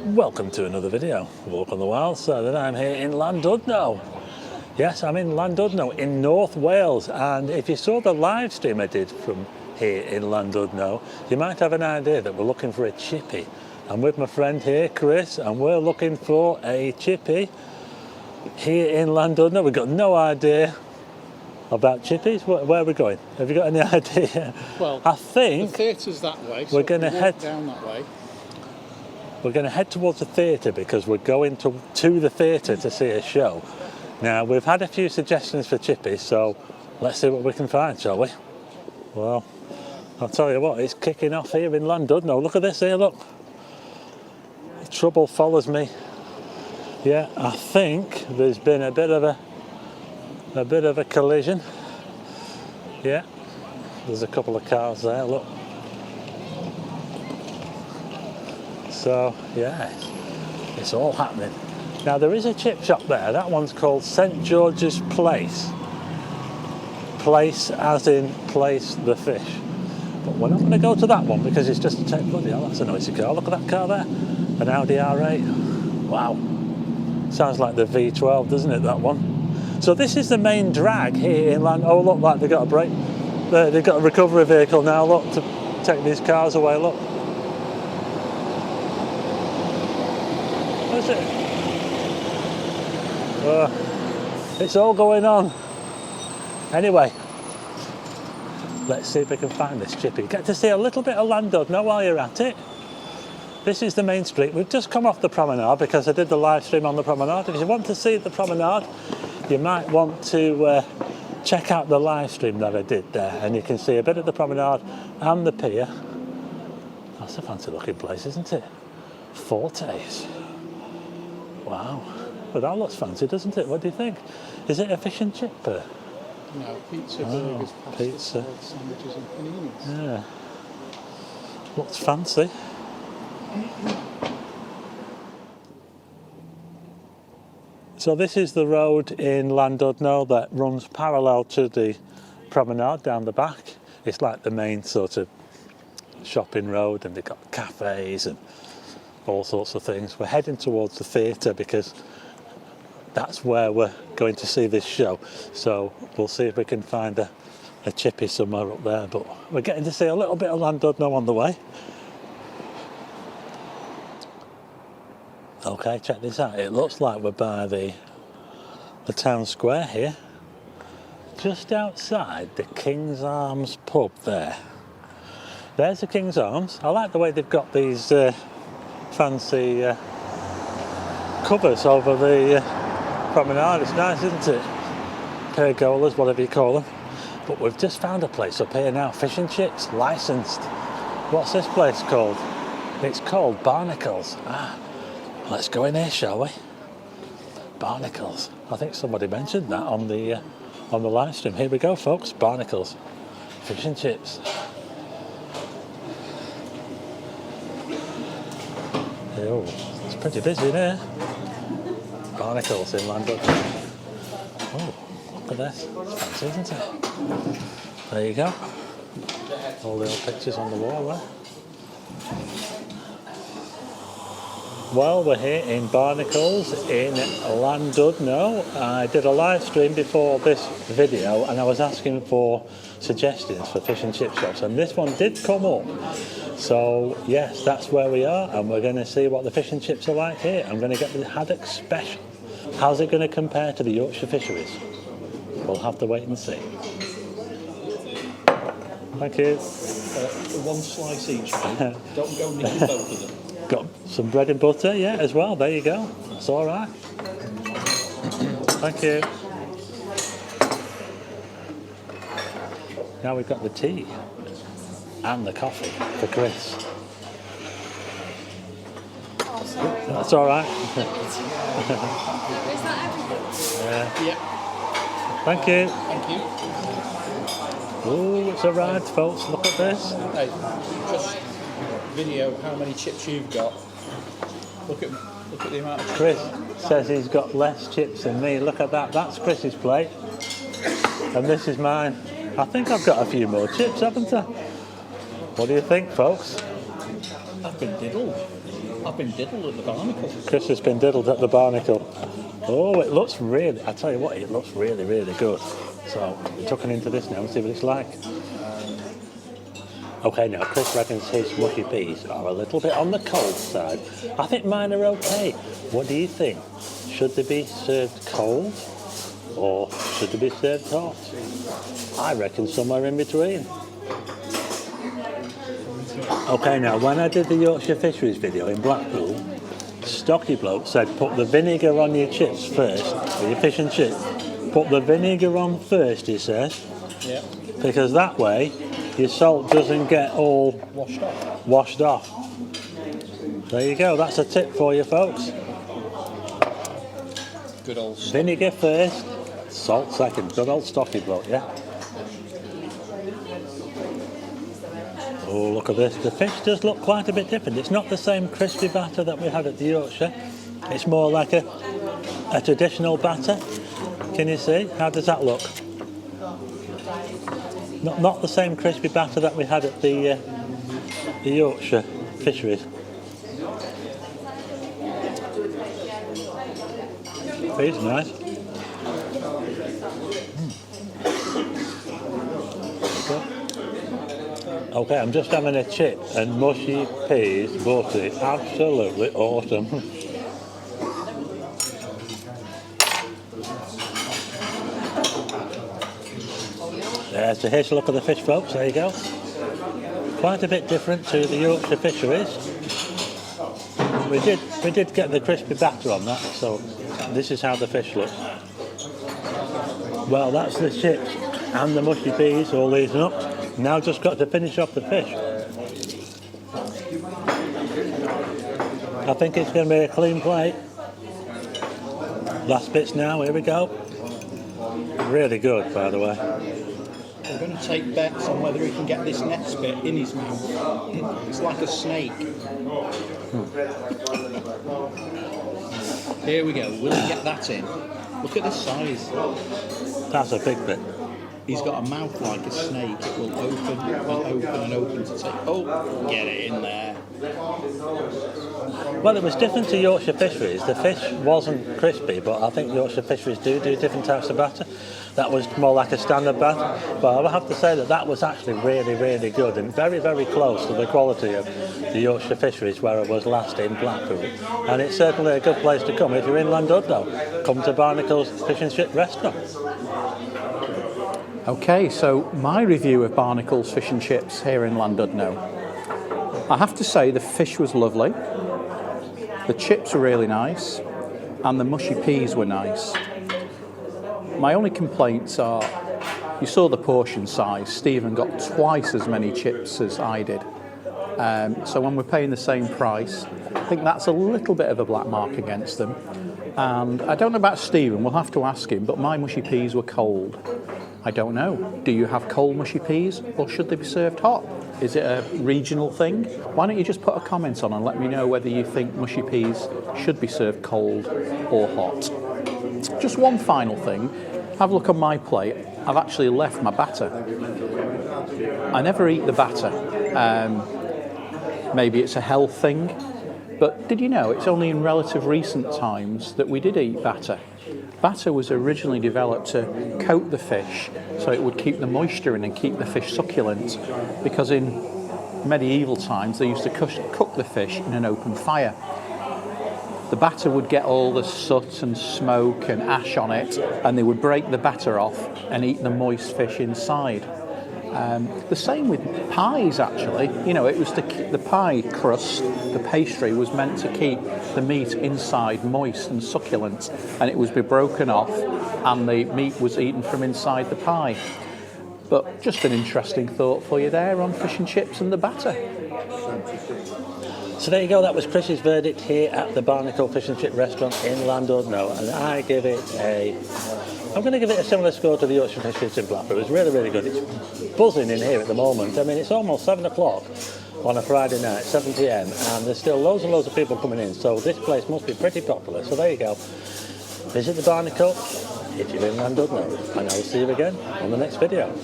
Welcome to another video, Walk on the Wild Side, and I'm here in Llandudno. Yes, I'm in Llandudno in North Wales, and if you saw the live stream I did from here in Llandudno, you might have an idea that we're looking for a chippy. I'm with my friend here, Chris, and we're looking for a chippy here in Llandudno. We've got no idea about chippies. Where are we going? Have you got any idea? Well, I think the theatre's that way, so we're going to head down that way. We're going to head towards the theatre because we're going to the theatre to see a show. Now, we've had a few suggestions for chippies, so let's see what we can find, shall we? Well, I'll tell you what, it's kicking off here in Llandudno. Look at this here, look. Trouble follows me. Yeah, I think there's been a bit of a collision. Yeah, there's a couple of cars there, look. So, yeah, it's all happening. Now, there is a chip shop there. That one's called St George's Place. Place as in place the fish. But we're not going to go to that one because it's just a tech. Bloody hell, that's a noisy car. Look at that car there. An Audi R8. Wow. Sounds like the V12, doesn't it, that one? So this is the main drag here in Land. Oh, look, like they've got a brake. They've got a recovery vehicle now, look, to take these cars away, look. Is it? It's all going on. Anyway, let's see if we can find this chippy. Get to see a little bit of Llandudno while you're at it. This is the main street. We've just come off the promenade because I did the live stream on the promenade. If you want to see the promenade, you might want to check out the live stream that I did there, and you can see a bit of the promenade and the pier. That's a fancy looking place, isn't it? Fortes. Wow, but that looks fancy, doesn't it? What do you think? Is it a fish and chip? No, pizza, burgers, pasta, pizza, salads, sandwiches and paninis. Yeah, looks fancy. So this is the road in Llandudno that runs parallel to the promenade down the back. It's like the main sort of shopping road, and they've got cafes and all sorts of things. We're heading towards the theatre because that's where we're going to see this show. So we'll see if we can find a chippy somewhere up there. But we're getting to see a little bit of Llandudno on the way. Okay, check this out. It looks like we're by the town square here. Just outside the King's Arms pub there. There's the King's Arms. I like the way they've got these fancy covers over the promenade. It's nice, isn't it? Pergolas, whatever you call them. But we've just found a place up here now, fish and chips, licensed. What's this place called? It's called Barnacles. Let's go in here, shall we? Barnacles. I think somebody mentioned that on the live stream. Here we go, folks. Barnacles, fish and chips. Oh, it's pretty busy in here. Barnacles in Llandudno. Oh, look at this. It's fancy, isn't it? There you go. All the old pictures on the wall there. Well, we're here in Barnacles in Llandudno. I did a live stream before this video and I was asking for suggestions for fish and chip shops, and this one did come up. So yes, that's where we are, and we're going to see what the fish and chips are like here. I'm going to get the haddock special. How's it going to compare to the Yorkshire fisheries? We'll have to wait and see. Thank you. One slice each. Don't go nicking both of them. Got some bread and butter, yeah, as well. There you go. That's all right. Thank you. Now we've got the tea and the coffee for Chris. Oh, sorry. That's all right. Is that everything? Yeah. Thank you. Thank you. Oh, it's arrived, folks. Look at this. Hey, just video how many chips you've got. Look at the amount of chips. Chris says he's got less chips than me. Look at that. That's Chris's plate. And this is mine. I think I've got a few more chips, haven't I? What do you think, folks? I've been diddled. I've been diddled at the Barnacle. Chris has been diddled at the Barnacle. Oh, it looks really, I tell you what, it looks really, really good. So, we're tucking into this now and see what it's like. Okay, now Chris reckons his mushy peas are a little bit on the cold side. I think mine are okay. What do you think? Should they be served cold or should they be served hot? I reckon somewhere in between. Okay, now when I did the Yorkshire Fisheries video in Blackpool, Stocky Bloke said put the vinegar on your chips first, or your fish and chips. Put the vinegar on first, he says, Yeah. because that way your salt doesn't get all washed off. There you go, that's a tip for you folks. Good old Vinegar first, salt second. Good old Stocky Bloke, yeah? Oh, look at this. The fish does look quite a bit different. It's not the same crispy batter that we had at the Yorkshire. It's more like a traditional batter. Can you see? How does that look? Not the same crispy batter that we had at the Yorkshire Fisheries. It's nice. Okay, I'm just having a chip and mushy peas butter. Absolutely awesome. So here's a look at the fish, folks. There you go. Quite a bit different to the Yorkshire Fisheries. We did get the crispy batter on that, so this is how the fish looks. Well, that's the chips and the mushy peas all eaten up. Now just got to finish off the fish. I think it's going to be a clean plate. Last bits now, here we go. Really good, by the way. We're going to take bets on whether he can get this next bit in his mouth. It's like a snake. Here we go. Will he get that in? Look at the size. That's a big bit. He's got a mouth like a snake. It will open and open to take. Oh, get it in there. Well, it was different to Yorkshire Fisheries. The fish wasn't crispy, but I think Yorkshire Fisheries do different types of batter. That was more like a standard batter. But I will have to say that was actually really, really good and very, very close to the quality of the Yorkshire Fisheries where it was last in Blackpool. And it's certainly a good place to come. If you're in Llandudno, come to Barnacles Fish and Chips Restaurant. Okay, so my review of Barnacles Fish and Chips here in Llandudno. I have to say the fish was lovely, the chips were really nice, and the mushy peas were nice. My only complaints are, you saw the portion size. Stephen got twice as many chips as I did. So when we're paying the same price, I think that's a little bit of a black mark against them. And I don't know about Stephen, we'll have to ask him, but my mushy peas were cold. I don't know. Do you have cold mushy peas or should they be served hot? Is it a regional thing? Why don't you just put a comment on and let me know whether you think mushy peas should be served cold or hot. Just one final thing. Have a look on my plate. I've actually left my batter. I never eat the batter. Maybe it's a health thing. But did you know it's only in relative recent times that we did eat batter? Batter was originally developed to coat the fish so it would keep the moisture in and keep the fish succulent, because in medieval times they used to cook the fish in an open fire. The batter would get all the soot and smoke and ash on it, and they would break the batter off and eat the moist fish inside. The same with pies, actually. You know, it was the pie crust, the pastry was meant to keep the meat inside moist and succulent, and it was be broken off and the meat was eaten from inside the pie. But just an interesting thought for you there on fish and chips and the batter. So there you go, that was Chris's verdict here at the Barnacles Fish and Chip Restaurant in Llandudno, and I'm going to give it a similar score to the Yorkshire Fisheries in Blackpool. It was really, really good. It's buzzing in here at the moment. I mean, it's almost 7 o'clock on a Friday night, 7 p.m, and there's still loads and loads of people coming in, so this place must be pretty popular. So there you go. Visit the Barnacle if you're in Llandudno, and I will see you again on the next video.